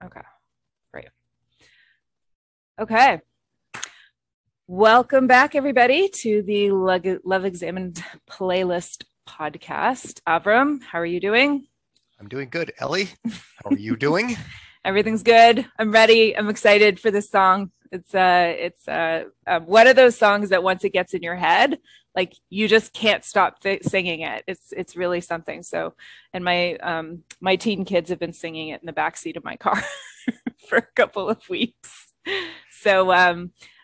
Okay, great. Okay. Welcome back, everybody, to the Love Examined playlist podcast. Avram, how are you doing? I'm doing good. Ellie, how are you doing? Everything's good. I'm ready. I'm excited for this song. It's one of those songs that once it gets in your head, like you just can't stop singing it. It's really something. So, and my teen kids have been singing it in the backseat of my car for a couple of weeks. So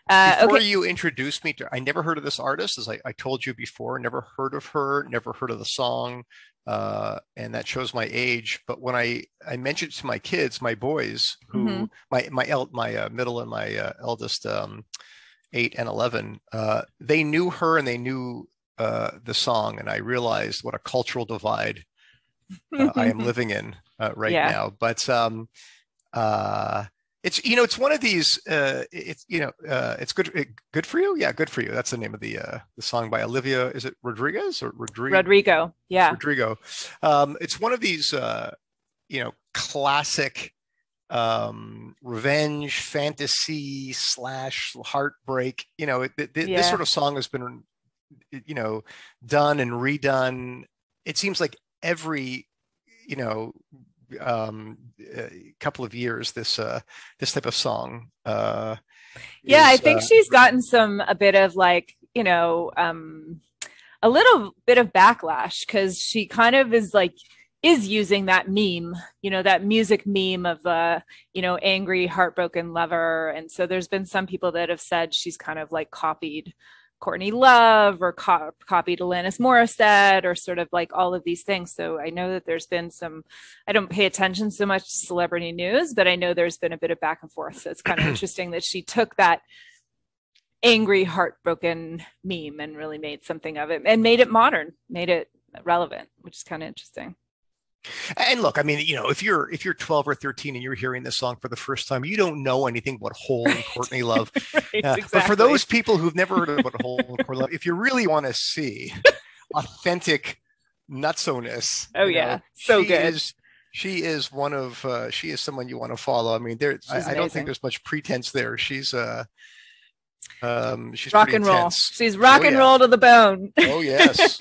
Before okay. you introduced me to, I never heard of this artist, as I told you before, never heard of her, never heard of the song, and that shows my age. But when I mentioned to my kids, my boys, Mm-hmm. who my middle and my eldest, 8 and 11, they knew her and they knew the song, and I realized what a cultural divide I am living in right Yeah. now. But it's it's one of these it's good for you. Yeah, good for you. That's the name of the song by Olivia. Is it Rodriguez or Rodrigo. Yeah. Rodrigo? It's one of these classic revenge fantasy slash heartbreak. This Yeah. sort of song has been done and redone. It seems like every you know couple of years this type of song Yeah, I is think she's gotten a bit of like, a little bit of backlash because she kind of is using that meme, that music meme of angry, heartbroken lover. And so there's been some people that have said she's kind of like copied Courtney Love or copied Alanis Morissette or sort of like all of these things. So I know that there's been I don't pay attention so much to celebrity news, but I know there's been a bit of back and forth. So it's kind of interesting that she took that angry, heartbroken meme and really made something of it and made it modern, made it relevant, which is kind of interesting. And look, I mean, if you're 12 or 13 and you're hearing this song for the first time, you don't know anything about Hole and Courtney Love. Right, But for exactly. those people who've never heard about Hole and Courtney Love, if you really want to see authentic nutso-ness, Oh yeah, so good. she is someone you want to follow. I mean, She's I don't think amazing. there's much pretense there. She's Rock pretty and roll. intense. She's Oh rock and yeah. roll to the bone. Oh yes.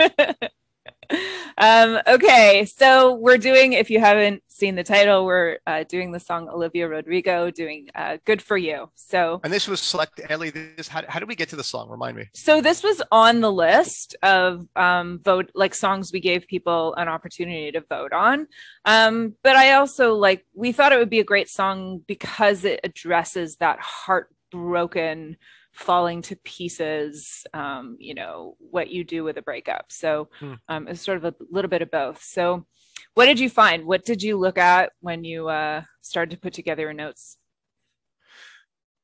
Okay, so we're doing, if you haven't seen the title, we're doing the song Olivia Rodrigo, doing Good For You. And this was select Ellie. How did we get to the song? Remind me. So this was on the list of vote, like songs we gave people an opportunity to vote on. But I also we thought it would be a great song because it addresses that heartbroken falling to pieces, what you do with a breakup. So Hmm. it's sort of a little bit of both. So what did you find? What did you look at when you started to put together your notes?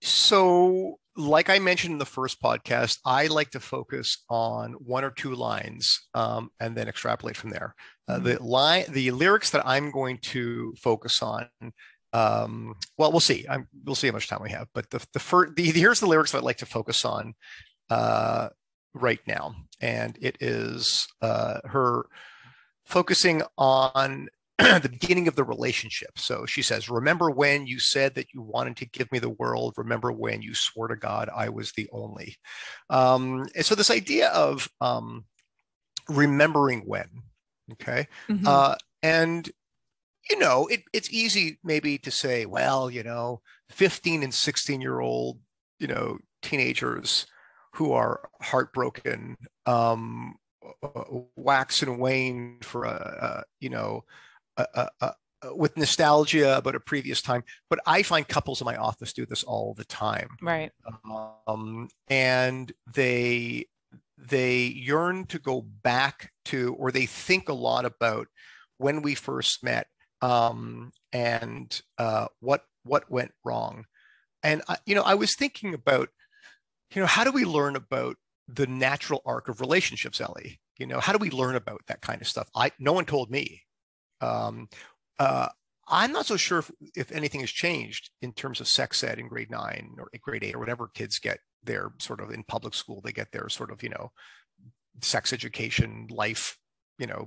So, like I mentioned in the first podcast, I like to focus on one or two lines and then extrapolate from there. Mm-hmm. The lyrics that I'm going to focus on. Well, we'll see. We'll see how much time we have. But here's the lyrics that I'd like to focus on right now, and it is her focusing on the beginning of the relationship. So she says, "Remember when you said that you wanted to give me the world? Remember when you swore to God I was the only?" And so this idea of remembering when, okay, Mm-hmm. and it's easy maybe to say, well, 15 and 16-year-old, teenagers who are heartbroken, wax and wane for with nostalgia about a previous time. But I find couples in my office do this all the time, Right. and they yearn to go back to, or they think a lot about when we first met, and what went wrong. And I was thinking about, how do we learn about the natural arc of relationships, Ellie? How do we learn about that kind of stuff? No one told me. Um, uh, I'm not so sure if anything has changed in terms of sex ed in grade 9 or grade 8 or whatever kids get their sort of in public school. They get their sort of sex education, life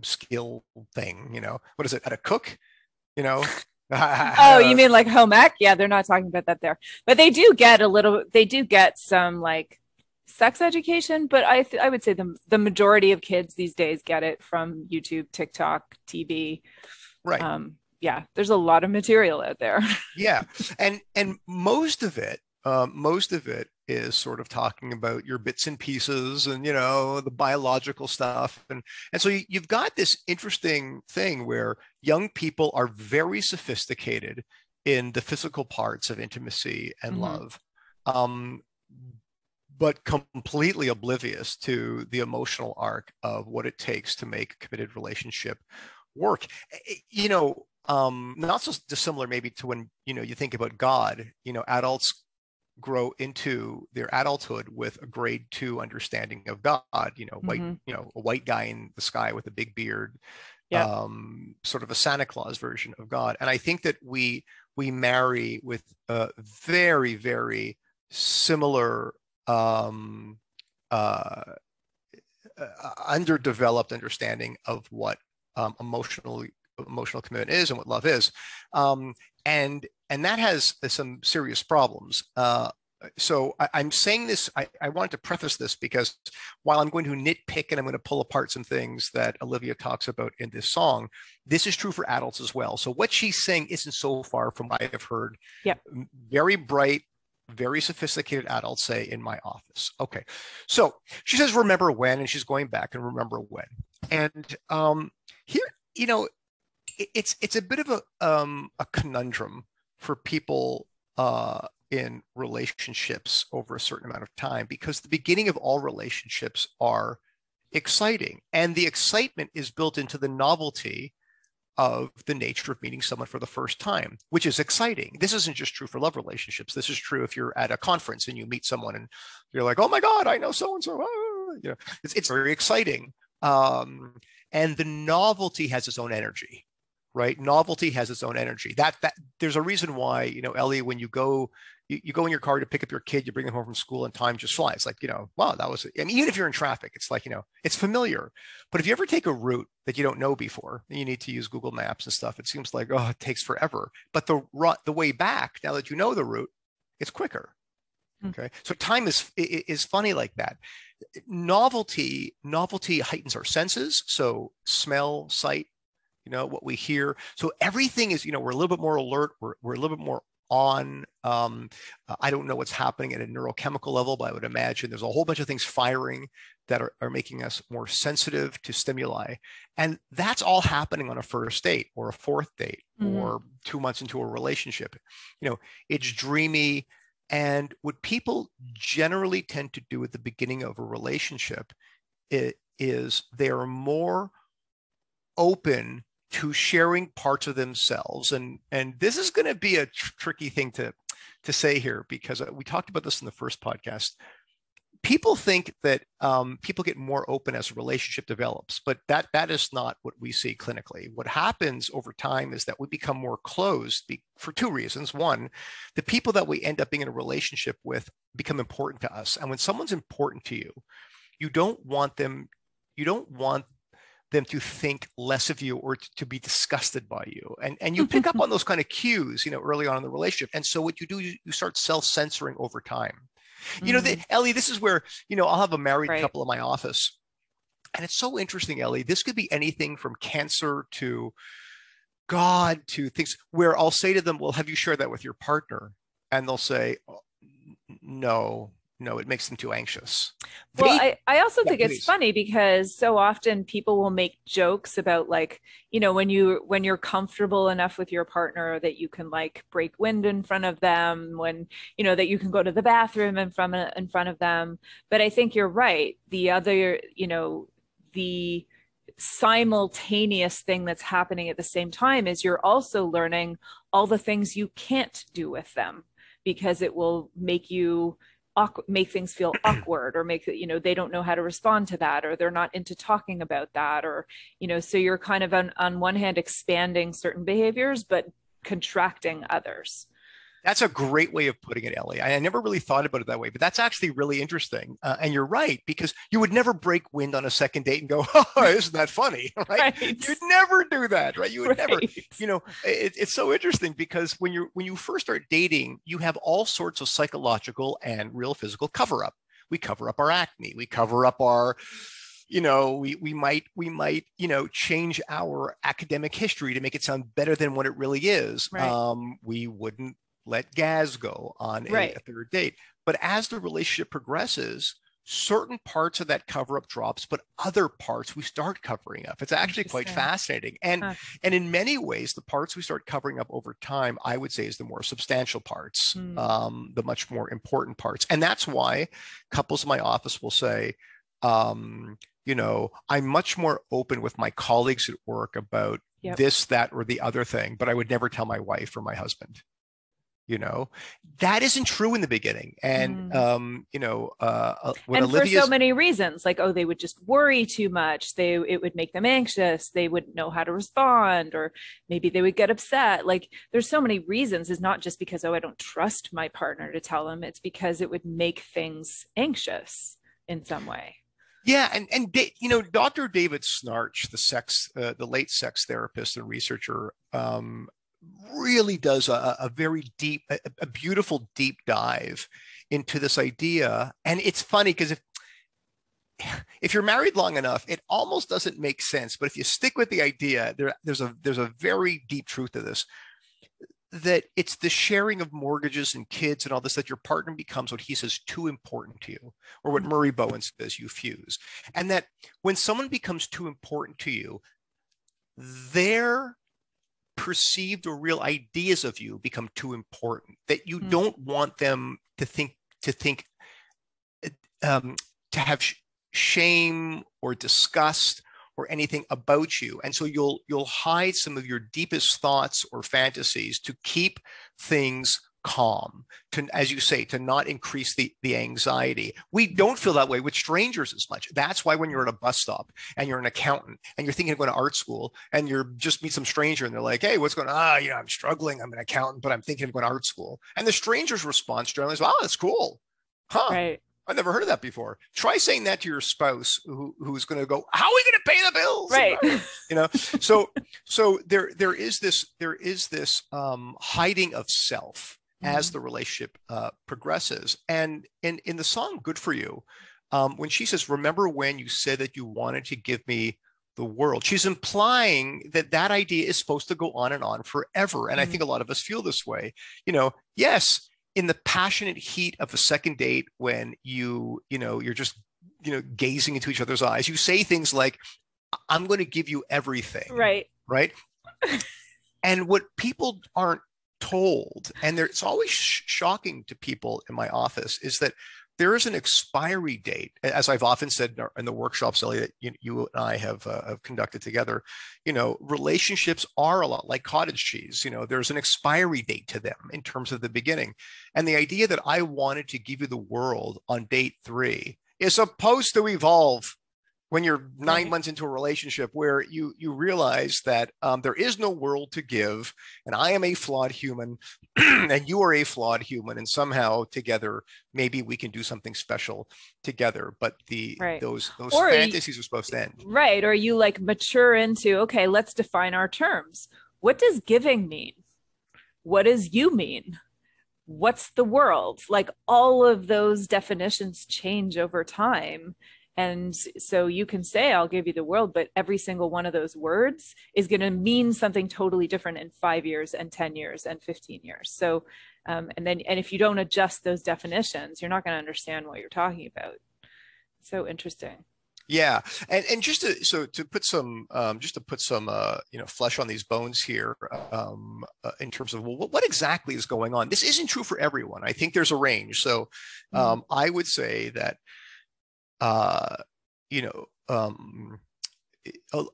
skill thing. What is it? How to cook? You know, Oh, you mean like home ec? Yeah, they're not talking about that there, but they do get some like sex education, but I would say the majority of kids these days get it from YouTube, TikTok, TV. Right. Yeah, there's a lot of material out there. Yeah. And most of it is sort of talking about your bits and pieces and, the biological stuff. And so you've got this interesting thing where young people are very sophisticated in the physical parts of intimacy and love. But completely oblivious to the emotional arc of what it takes to make a committed relationship work. Not so dissimilar maybe to when, you think about God, adults grow into their adulthood with a grade 2 understanding of God, white, a white guy in the sky with a big beard, sort of a Santa Claus version of God. And I think that we marry with a very, very similar underdeveloped understanding of what emotional commitment is and what love is, and that has some serious problems. So I'm saying this, I wanted to preface this because while I'm going to nitpick and I'm going to pull apart some things that Olivia talks about in this song, this is true for adults as well. So what she's saying isn't so far from what I have heard very bright, very sophisticated adults say in my office. Okay. So she says, remember when, and she's going back and remember when. And here, it's a bit of a conundrum for people in relationships over a certain amount of time, because the beginning of all relationships are exciting. And the excitement is built into the novelty of the nature of meeting someone for the first time, which is exciting. This isn't just true for love relationships. This is true if you're at a conference and you meet someone and you're like, oh my God, I know so-and-so. It's very exciting. And the novelty has its own energy, right? Novelty has its own energy. That there's a reason why, Ellie, when you go in your car to pick up your kid, you bring them home from school and time just flies. Like, wow, that was, even if you're in traffic, it's like, it's familiar. But if you ever take a route that you don't know before, and you need to use Google Maps and stuff, it seems like, oh, it takes forever. But the way back, now that you know the route, it's quicker. Okay. So time is funny like that. Novelty heightens our senses. So smell, sight, what we hear. So everything is, we're a little bit more alert. We're a little bit more on. I don't know what's happening at a neurochemical level, but I would imagine there's a whole bunch of things firing that are making us more sensitive to stimuli. And that's all happening on a first date or a fourth date or 2 months into a relationship. It's dreamy. And what people generally tend to do at the beginning of a relationship is they are more open to sharing parts of themselves. And this is going to be a tricky thing to say here, because we talked about this in the first podcast. People think that people get more open as a relationship develops, but that is not what we see clinically. What happens over time is that we become more closed for two reasons. One, the people that we end up being in a relationship with become important to us. And when someone's important to you, you don't want them to think less of you or to be disgusted by you. And you pick up on those kind of cues, early on in the relationship. And so what you do, you start self-censoring over time. Ellie, this is where, I'll have a married couple in my office. And it's so interesting, Ellie. This could be anything from cancer to God to things where I'll say to them, well, have you shared that with your partner? And they'll say, oh, no, it makes them too anxious. Well, I also think it's funny because so often people will make jokes about, like, when you're comfortable enough with your partner that you can like break wind in front of them, when that you can go to the bathroom in front of them. But I think you're right. The other, the simultaneous thing that's happening at the same time is you're also learning all the things you can't do with them, because it will make things feel awkward, or make it, they don't know how to respond to that, or they're not into talking about that, or, so you're kind of on one hand expanding certain behaviors, but contracting others. That's a great way of putting it, Ellie. I never really thought about it that way, but that's actually really interesting. And you're right, because you would never break wind on a second date and go, "Oh, isn't that funny?" Right? Right. You'd never do that, right? You would never. Right. You know, it's so interesting because when you first start dating, you have all sorts of psychological and real physical cover up. We cover up our acne. We cover up our, we might change our academic history to make it sound better than what it really is. Right. We wouldn't let gas go on Right. a third date. But as the relationship progresses, certain parts of that cover up drops, but other parts we start covering up. It's actually quite Interesting. fascinating. And Huh. and in many ways, the parts we start covering up over time, I would say, is the more substantial parts, Hmm. the much more important parts. And that's why couples in my office will say, I'm much more open with my colleagues at work about Yep. this, that, or the other thing, but I would never tell my wife or my husband. you know that isn't true in the beginning. And Mm. when And for so Olivia's many reasons, like, oh, they would just worry too much, it would make them anxious, they wouldn't know how to respond, or maybe they would get upset. Like, there's so many reasons. It's not just because, oh, I don't trust my partner to tell them. It's because it would make things anxious in some way. Yeah, and Dr. David Snarch, the late sex therapist and researcher, really does a very deep, a beautiful deep dive into this idea. And it's funny because if you're married long enough, it almost doesn't make sense. But if you stick with the idea, there's a very deep truth to this, that it's the sharing of mortgages and kids and all this, that your partner becomes what he says too important to you, or what Murray Bowen says, you fuse. And that when someone becomes too important to you, their perceived or real ideas of you become too important, that you don't want them to have shame or disgust or anything about you. And so you'll hide some of your deepest thoughts or fantasies to keep things calm, to, as you say, to not increase the anxiety. We don't feel that way with strangers as much. That's why when you're at a bus stop and you're an accountant and you're thinking of going to art school and you're just meet some stranger and they're like, "Hey, what's going on?" I'm struggling. I'm an accountant, but I'm thinking of going to art school. And the stranger's response generally is, "Oh, that's cool. Huh. Right. I've never heard of that before." Try saying that to your spouse who's going to go, "How are we going to pay the bills?" Right. So there is this hiding of self as the relationship progresses. And in the song "Good for You," when she says, "Remember when you said that you wanted to give me the world," she's implying that idea is supposed to go on and on forever. And I think a lot of us feel this way. Yes, in the passionate heat of a second date, when you're just gazing into each other's eyes, you say things like, "I'm going to give you everything." Right. Right. And what people aren't told, and it's always shocking to people in my office, is that there is an expiry date. As I've often said in the workshops, Ellie, that you and I have conducted together, relationships are a lot like cottage cheese. There's an expiry date to them in terms of the beginning. And the idea that I wanted to give you the world on date 3 is supposed to evolve when you're 9 months into a relationship, where you realize that there is no world to give, and I am a flawed human and you are a flawed human, and somehow together maybe we can do something special together. But those fantasies are supposed to end. Right. Or you like mature into, okay, let's define our terms. What does giving mean? What does you mean? What's the world? Like, all of those definitions change over time. And so you can say, "I'll give you the world," but every single one of those words is going to mean something totally different in 5 years and 10 years and 15 years. So, and if you don't adjust those definitions, you're not going to understand what you're talking about. So interesting. Yeah, and just to put some flesh on these bones here, in terms of, well, what exactly is going on. This isn't true for everyone. I think there's a range. So I would say that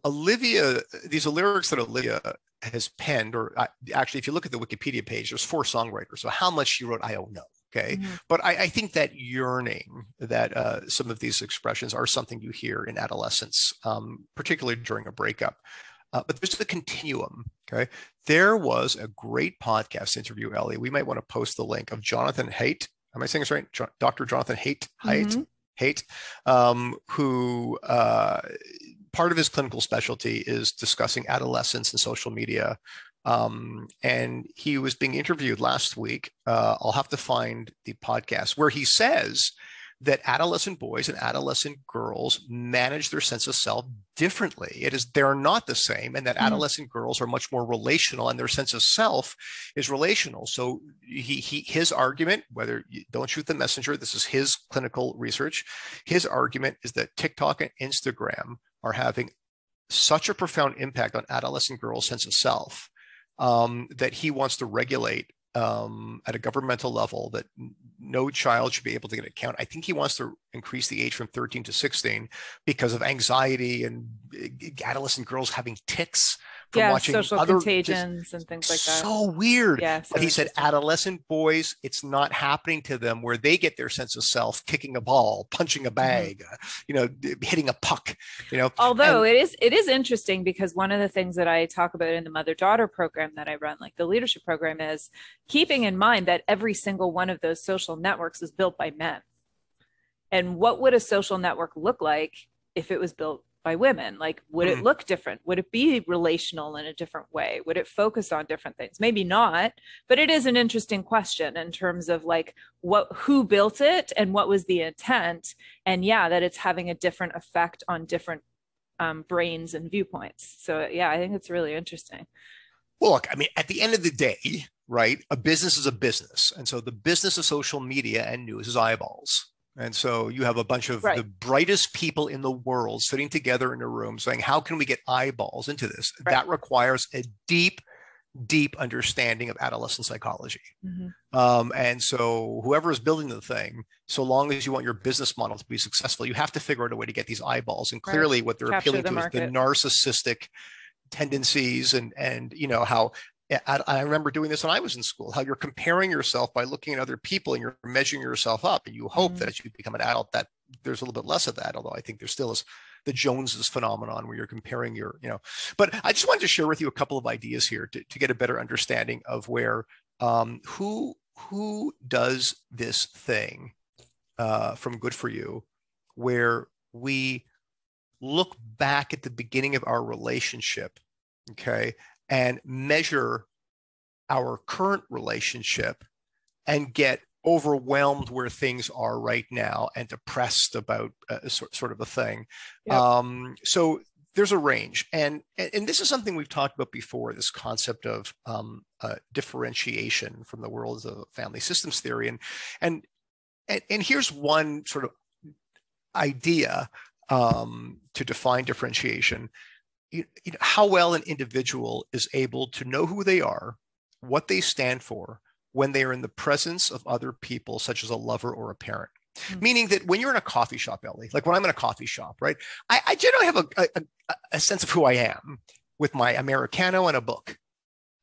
Olivia, these are lyrics that Olivia has penned, or actually, if you look at the Wikipedia page, there's 4 songwriters. So how much she wrote, I don't know. Okay. But I think that yearning, that some of these expressions are something you hear in adolescence, particularly during a breakup. but there's the continuum. Okay. There was a great podcast interview, Ellie. We might want to post the link of Jonathan Haidt. Am I saying this right? Dr. Jonathan Haidt, Mm-hmm. who part of his clinical specialty is discussing adolescence and social media. And he was being interviewed last week. I'll have to find the podcast where he says that adolescent boys and adolescent girls manage their sense of self differently. They're not the same, and that adolescent girls are much more relational, and their sense of self is relational. So his argument, whether you don't shoot the messenger, this is his clinical research. His argument is that TikTok and Instagram are having such a profound impact on adolescent girls' sense of self that he wants to regulate at a governmental level that no child should be able to get an account. I think he wants to increase the age from 13 to 16 because of anxiety and adolescent girls having tics from watching social other contagions and things like that. So weird. Yeah, so but he said adolescent boys, it's not happening to them where they get their sense of self kicking a ball, punching a bag, hitting a puck, Although it is interesting because one of the things that I talk about in the mother-daughter program that I run, like the leadership program, is keeping in mind that every single one of those social networks is built by men. And what would a social network look like if it was built by women? Like, would it look different? Would it be relational in a different way? Would it focus on different things? Maybe not, but it is an interesting question in terms of like who built it and what was the intent. And that it's having a different effect on different brains and viewpoints. So I think it's really interesting. Well, look, I mean, at the end of the day, right, a business is a business. And so the business of social media and news is eyeballs. And so you have a bunch of the brightest people in the world sitting together in a room saying, how can we get eyeballs into this? Right. That requires a deep, deep understanding of adolescent psychology. And so whoever is building the thing, so long as you want your business model to be successful, you have to figure out a way to get these eyeballs. And clearly what they're appealing to is the narcissistic tendencies and how I remember doing this when I was in school, how you're comparing yourself by looking at other people and you're measuring yourself up. And you hope that as you become an adult, that there's a little bit less of that, although I think there still is the Joneses phenomenon where you're comparing but I just wanted to share with you a couple of ideas here to get a better understanding of where, who does this thing from Good For You, where we look back at the beginning of our relationship, okay, and measure our current relationship and get overwhelmed where things are right now and depressed about sort of a thing. So there's a range. And this is something we've talked about before, this concept of differentiation from the world of family systems theory. And here's one sort of idea to define differentiation. How well an individual is able to know who they are, what they stand for, when they are in the presence of other people, such as a lover or a parent. Meaning that when you're in a coffee shop, Ellie, like when I'm in a coffee shop, right, I generally have a sense of who I am with my Americano and a book.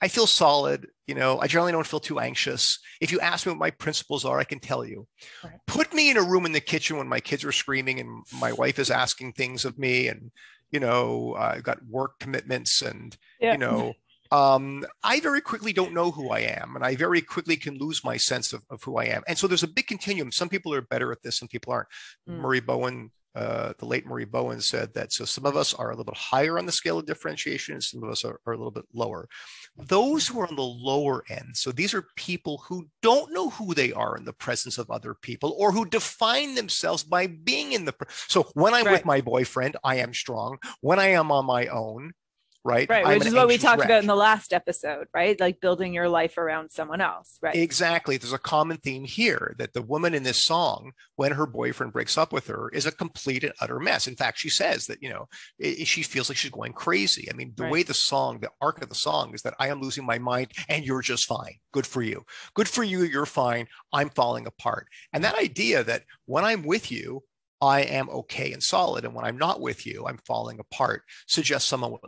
I feel solid. I generally don't feel too anxious. If you ask me what my principles are, I can tell you. Right. Put me in a room in the kitchen when my kids are screaming and my wife is asking things of me and I've got work commitments and, I very quickly don't know who I am, and I very quickly can lose my sense of who I am. And so there's a big continuum. Some people are better at this, some people aren't. Murray Bowen, the late Murray Bowen said that, so some of us are a little bit higher on the scale of differentiation and some of us are a little bit lower. Those who are on the lower end, so these are people who don't know who they are in the presence of other people or who define themselves by being in so when I'm with my boyfriend, I am strong. When I am on my own, right, which is what we talked about in the last episode, right? Like building your life around someone else, right? Exactly. There's a common theme here that the woman in this song, when her boyfriend breaks up with her, is a complete and utter mess. In fact, she says that, she feels like she's going crazy. I mean, the way the arc of the song is that I am losing my mind and you're just fine. Good for you. Good for you. You're fine. I'm falling apart. And that idea that when I'm with you, I am okay and solid, and when I'm not with you, I'm falling apart, suggests someone with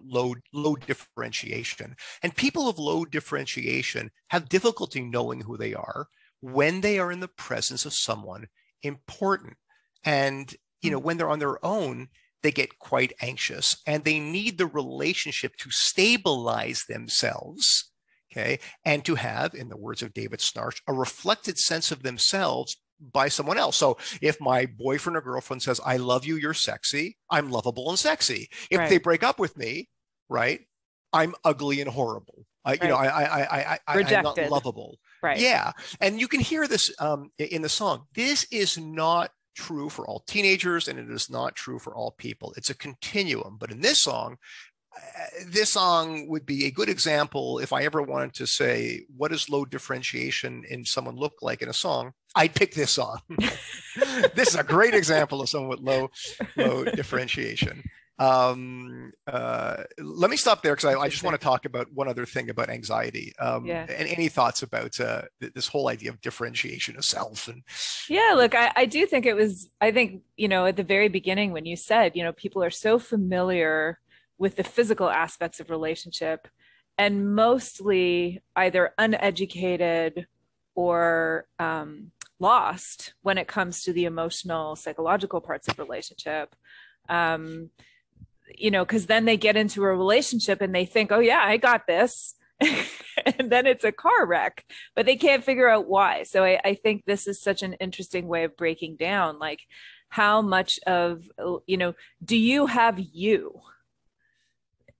low differentiation. And people of low differentiation have difficulty knowing who they are when they are in the presence of someone important. And when they're on their own, they get quite anxious, and they need the relationship to stabilize themselves, okay, and to have, in the words of David Snarch, a reflected sense of themselves by someone else. So if my boyfriend or girlfriend says, I love you, you're sexy, I'm lovable and sexy. If they break up with me, right, I'm ugly and horrible. I'm not lovable. Right. Yeah. And you can hear this in the song. This is not true for all teenagers, and it is not true for all people. It's a continuum. But in this song would be a good example. If I ever wanted to say, what does low differentiation in someone look like in a song, I'd pick this song. This is a great example of someone with low differentiation. Let me stop there, because I just want to talk about one other thing about anxiety. And any thoughts about this whole idea of differentiation of self? And look, I do think I think, at the very beginning when you said, people are so familiar with the physical aspects of relationship and mostly either uneducated or lost when it comes to the emotional, psychological parts of relationship. Because then they get into a relationship and they think, oh yeah, I got this. And then it's a car wreck, but they can't figure out why. So I think this is such an interesting way of breaking down, like, how much of, do you have you?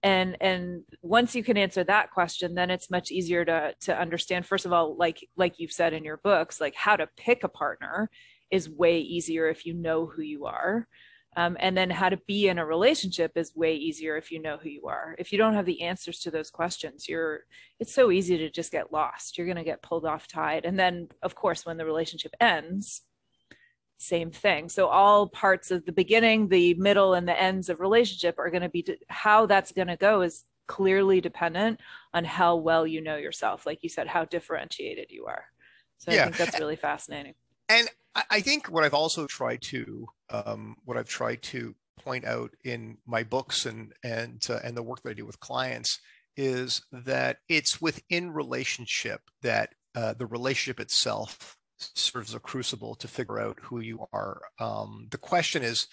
And once you can answer that question, then it's much easier to understand, first of all, like you've said in your books, like how to pick a partner is way easier if you know who you are. And then how to be in a relationship is way easier if you know who you are. If you don't have the answers to those questions, it's so easy to just get lost. You're going to get pulled off tide. And then, of course, when the relationship ends, same thing. So all parts of the beginning, the middle, and the ends of relationship are going to be, how that's going to go is clearly dependent on how well you know yourself. Like you said, how differentiated you are. So I think that's really fascinating. And I think what I've also tried to point out in my books and the work that I do with clients is that it's within relationship that the relationship itself serves a crucible to figure out who you are. The question is,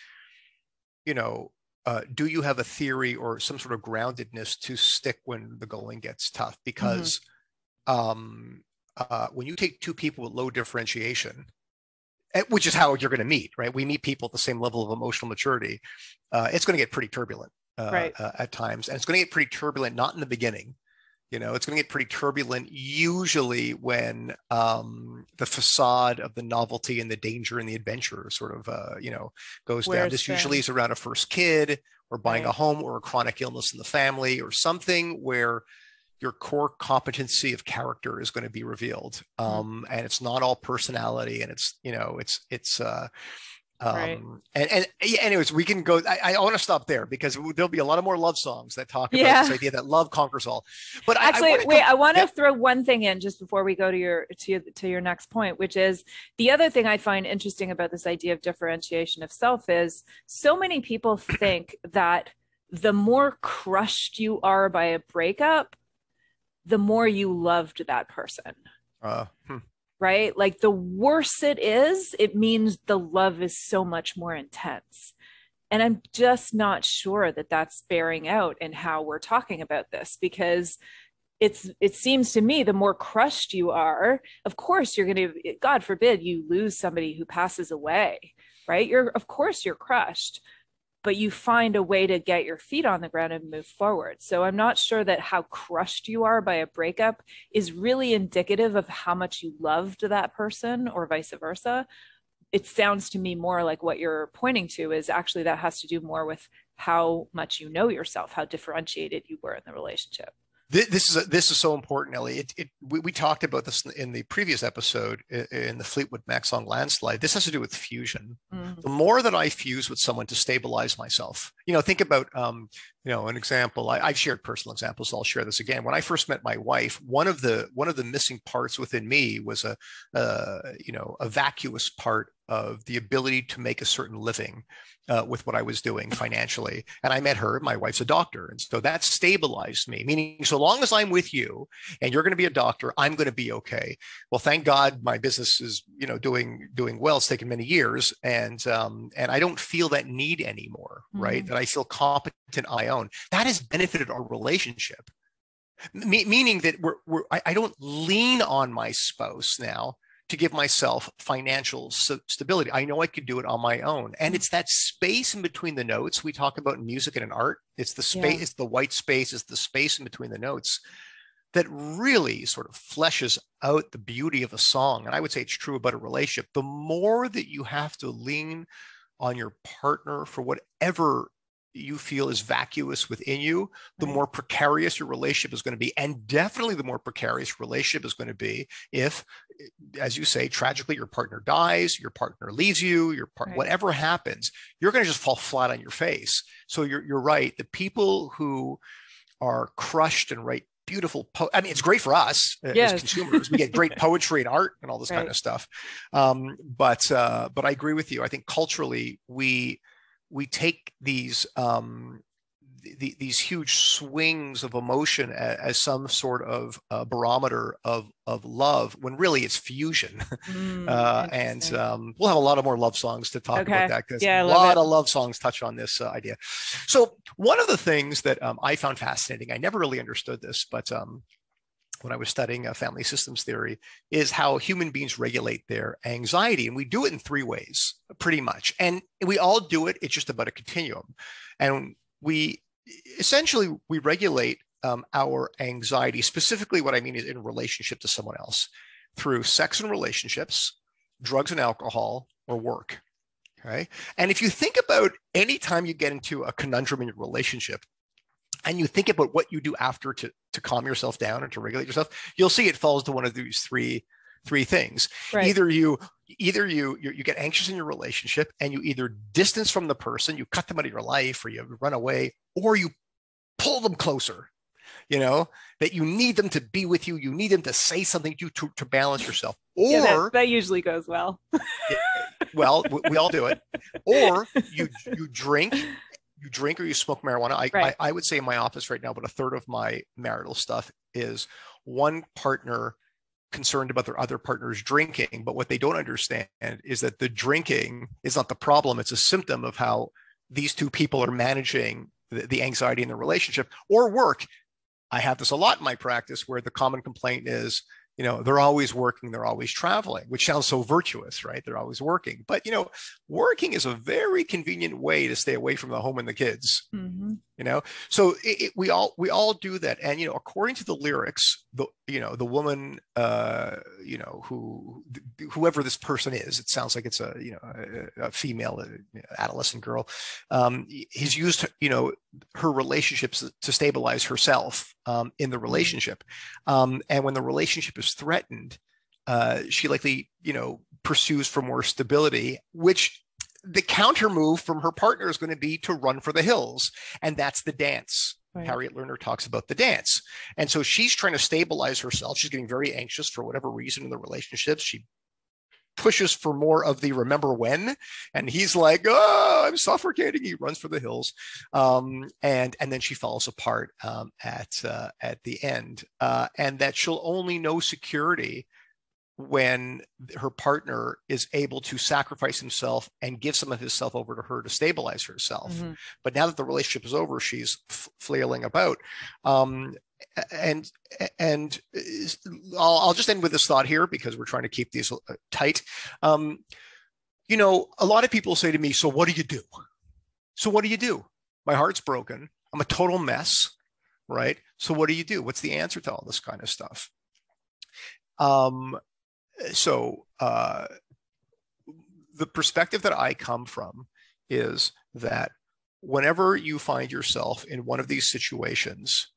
do you have a theory or some sort of groundedness to stick when the going gets tough? Because when you take two people with low differentiation, which is how you're going to meet, right? We meet people at the same level of emotional maturity. It's going to get pretty turbulent at times. And it's going to get pretty turbulent, not in the beginning. It's going to get pretty turbulent usually when the facade of the novelty and the danger and the adventure sort of, goes down. This usually is around a first kid or buying a home or a chronic illness in the family or something where your core competency of character is going to be revealed. And it's not all personality, and anyways, we can go. I want to stop there because there'll be a lot of more love songs that talk about this idea that love conquers all. But actually, I want to throw one thing in just before we go to your next point, which is the other thing I find interesting about this idea of differentiation of self is so many people think that the more crushed you are by a breakup, the more you loved that person. Right? Like the worse it is, it means the love is so much more intense. And I'm just not sure that that's bearing out in how we're talking about this, because it seems to me the more crushed you are, of course you're going to, God forbid you lose somebody who passes away, right? Of course you're crushed, but you find a way to get your feet on the ground and move forward. So I'm not sure that how crushed you are by a breakup is really indicative of how much you loved that person or vice versa. It sounds to me more like what you're pointing to is actually that has to do more with how much you know yourself, how differentiated you were in the relationship. This is so important, Ellie. We talked about this in the previous episode in the Fleetwood Mac song Landslide. This has to do with fusion. The more that I fuse with someone to stabilize myself, think about An example, I've shared personal examples, so I'll share this again. When I first met my wife, one of the missing parts within me was a vacuous part of the ability to make a certain living with what I was doing financially. And I met her. My wife's a doctor. And so that stabilized me, meaning so long as I'm with you and you're going to be a doctor, I'm going to be okay. Well, thank God my business is, doing well. It's taken many years. And I don't feel that need anymore, right? That I feel competent on my own. That has benefited our relationship. Meaning that I don't lean on my spouse now to give myself financial stability. I know I could do it on my own. And it's that space in between the notes we talk about in music and in art. It's the space, it's the white space, it's the space in between the notes that really sort of fleshes out the beauty of a song. And I would say it's true about a relationship. The more that you have to lean on your partner for whatever you feel is vacuous within you, the more precarious your relationship is going to be. And definitely the more precarious relationship is going to be if, as you say, tragically your partner dies, your partner leaves you, whatever happens, you're going to just fall flat on your face. So you're right. The people who are crushed and write beautiful, it's great for us as consumers. We get great poetry and art and all this kind of stuff. But I agree with you. I think culturally we take these huge swings of emotion as some sort of barometer of love, when really it's fusion. And we'll have a lot of more love songs to talk about that, because a lot of love songs touch on this idea. So one of the things that I found fascinating, I never really understood this, but when I was studying family systems theory, is how human beings regulate their anxiety. And we do it in three ways, pretty much. And we all do it. It's just about a continuum. And we regulate our anxiety. Specifically, what I mean is in relationship to someone else, through sex and relationships, drugs and alcohol, or work. Okay. And if you think about any time you get into a conundrum in your relationship, and you think about what you do after to calm yourself down and to regulate yourself, you'll see it falls to one of these three things. Right. Either you get anxious in your relationship and you either distance from the person, you cut them out of your life, or you run away, or you pull them closer. That you need them to be with you. You need them to say something to balance yourself. Or that usually goes well. Well, we all do it. Or you drink. You drink or you smoke marijuana. I would say in my office right now, about a third of my marital stuff is one partner concerned about their other partner's drinking. But what they don't understand is that the drinking is not the problem. It's a symptom of how these two people are managing the anxiety in the relationship or work. I have this a lot in my practice, where the common complaint is, they're always working, they're always traveling, which sounds so virtuous, right? They're always working. But, working is a very convenient way to stay away from the home and the kids, So we all do that. And, according to the lyrics, the woman, whoever this person is, it sounds like it's a female adolescent girl, has used, her relationships to stabilize herself in the relationship. And when the relationship is threatened, she likely, pursues for more stability, which the counter move from her partner is going to be to run for the hills. And that's the dance. Right. Harriet Lerner talks about the dance. And so she's trying to stabilize herself. She's getting very anxious for whatever reason in the relationship. She pushes for more of the remember when, and he's like, oh, I'm suffocating. He runs for the hills. And then she falls apart at the end, and that she'll only know security when her partner is able to sacrifice himself and give some of himself over to her to stabilize herself. Mm-hmm. But now that the relationship is over, she's flailing about. And I'll just end with this thought here, because we're trying to keep these tight. A lot of people say to me, so what do you do? So what do you do? My heart's broken. I'm a total mess, right? So what do you do? What's the answer to all this kind of stuff? So the perspective that I come from is that whenever you find yourself in one of these situations,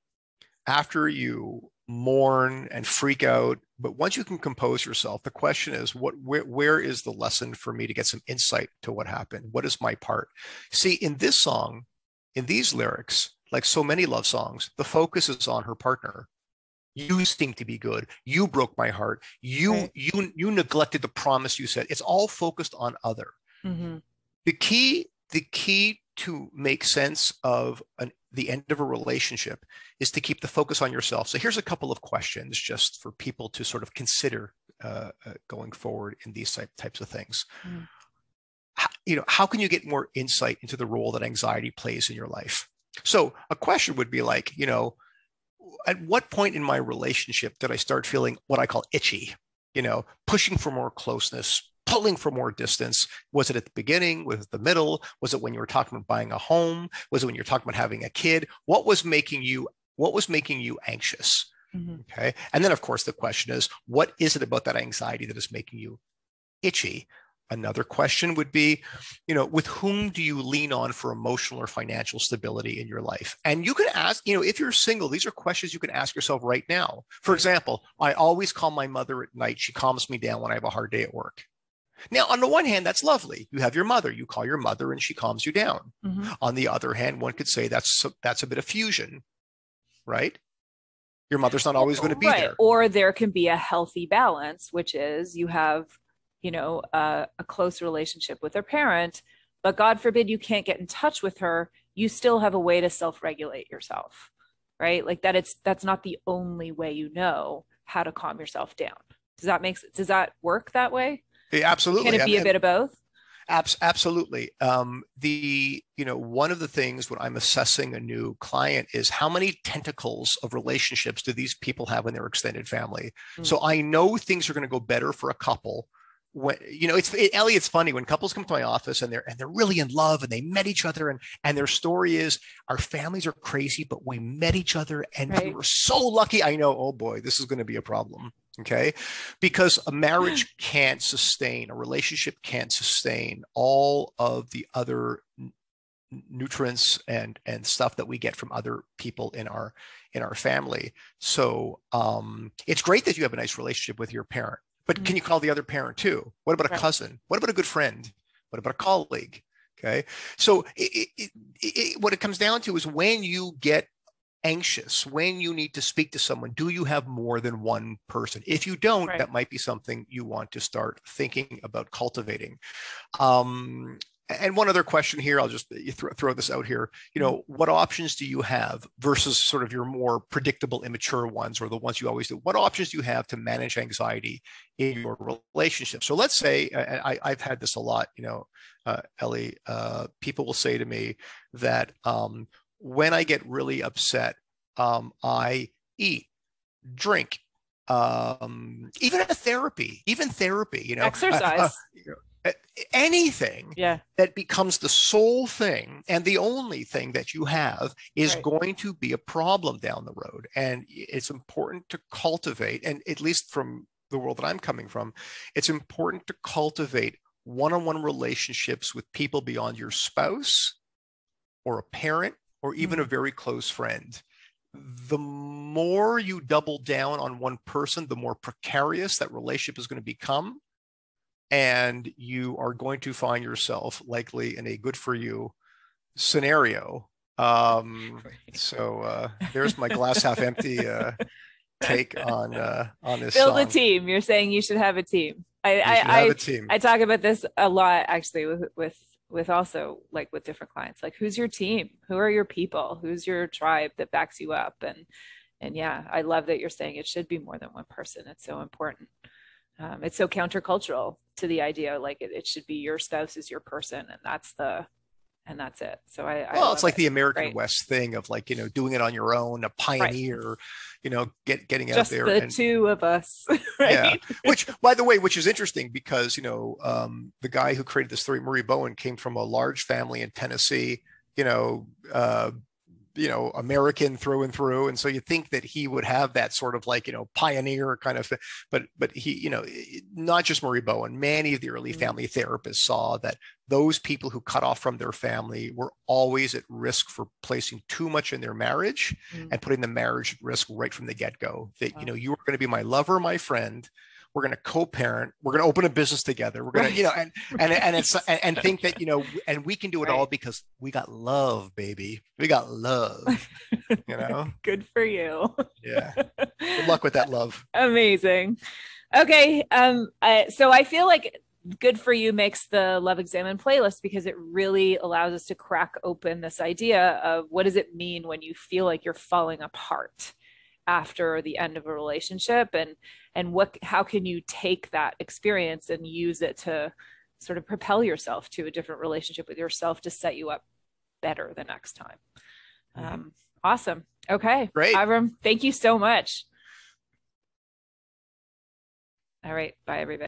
after you mourn and freak out, but once you can compose yourself, the question is, where is the lesson for me to get some insight to what happened? What is my part? See, in this song, in these lyrics, like so many love songs, the focus is on her partner. You seem to be good. You broke my heart. You neglected the promise you said. It's all focused on other. Mm-hmm. The key to make sense of the end of a relationship is to keep the focus on yourself. So here's a couple of questions just for people to sort of consider going forward in these types of things. Mm. How can you get more insight into the role that anxiety plays in your life? So a question would be like, at what point in my relationship did I start feeling what I call itchy, pushing for more closeness, pulling for more distance? Was it at the beginning? Was it the middle? Was it when you were talking about buying a home? Was it when you were talking about having a kid? What was making you anxious? Mm-hmm. Okay. And then of course the question is, what is it about that anxiety that is making you itchy? Another question would be, with whom do you lean on for emotional or financial stability in your life? And you can ask, if you're single, these are questions you can ask yourself right now. For example, I always call my mother at night. She calms me down when I have a hard day at work. Now, on the one hand, that's lovely. You have your mother, you call your mother and she calms you down. Mm-hmm. On the other hand, one could say that's a bit of fusion, right? Your mother's not always going to be there. Or there can be a healthy balance, which is you have a close relationship with her parent, but God forbid you can't get in touch with her, you still have a way to self-regulate yourself, right? Like that's not the only way how to calm yourself down. Does that work that way? Yeah, absolutely. Can it be a bit of both? Absolutely. One of the things when I'm assessing a new client is how many tentacles of relationships do these people have in their extended family? Mm. So I know things are going to go better for a couple when, Ellie, it's funny when couples come to my office and they're really in love and they met each other and their story is our families are crazy, but we met each other and we were so lucky. I know, oh boy, this is going to be a problem. Okay. Because a marriage can't sustain, a relationship can't sustain all of the other nutrients and stuff that we get from other people in our family. So it's great that you have a nice relationship with your parent, but can you call the other parent too? What about a cousin? What about a good friend? What about a colleague? Okay. So what it comes down to is when you get anxious, when you need to speak to someone, do you have more than one person? If you don't, that might be something you want to start thinking about cultivating. And one other question here, I'll just throw this out here. What options do you have versus sort of your more predictable, immature ones or the ones you always do? What options do you have to manage anxiety in your relationship? So let's say, I've had this a lot, Ellie, people will say to me that when I get really upset, I eat, drink, even therapy, exercise. Anything that becomes the sole thing and the only thing that you have is going to be a problem down the road. And it's important to cultivate, and at least from the world that I'm coming from, it's important to cultivate one-on-one relationships with people beyond your spouse or a parent or even a very close friend. The more you double down on one person, the more precarious that relationship is going to become. And you are going to find yourself likely in a good for you scenario. So there's my glass half empty take on this. Build a team. You're saying you should have a team. I talk about this a lot actually with also like with different clients. Like, who's your team? Who are your people? Who's your tribe that backs you up? And yeah, I love that you're saying it should be more than one person. It's so important. It's so countercultural to the idea like it should be your spouse is your person and that's it. So it's like the American West thing of like, doing it on your own, a pioneer, getting just out there. The two of us. Yeah. Which, by the way, is interesting because, the guy who created this theory, Murray Bowen, came from a large family in Tennessee, American through and through. And so you think that he would have that sort of like, pioneer kind of, but he, not just Murray Bowen, many of the early family therapists saw that those people who cut off from their family were always at risk for placing too much in their marriage and putting the marriage at risk right from the get-go. That, you were going to be my lover, my friend, we're going to co-parent, we're going to open a business together, we're going to, Right. you know, and it's and think that, you know, and we can do it all Right. because we got love, baby. We got love, you know? Good for you. Yeah. Good luck with that love. Amazing. Okay. So I feel like Good for You makes the Love Examine playlist because it really allows us to crack open this idea of what does it mean when you feel like you're falling apart after the end of a relationship, and what, how can you take that experience and use it to sort of propel yourself to a different relationship with yourself to set you up better the next time. Awesome. Okay. Great. Avram, thank you so much. All right. Bye, everybody.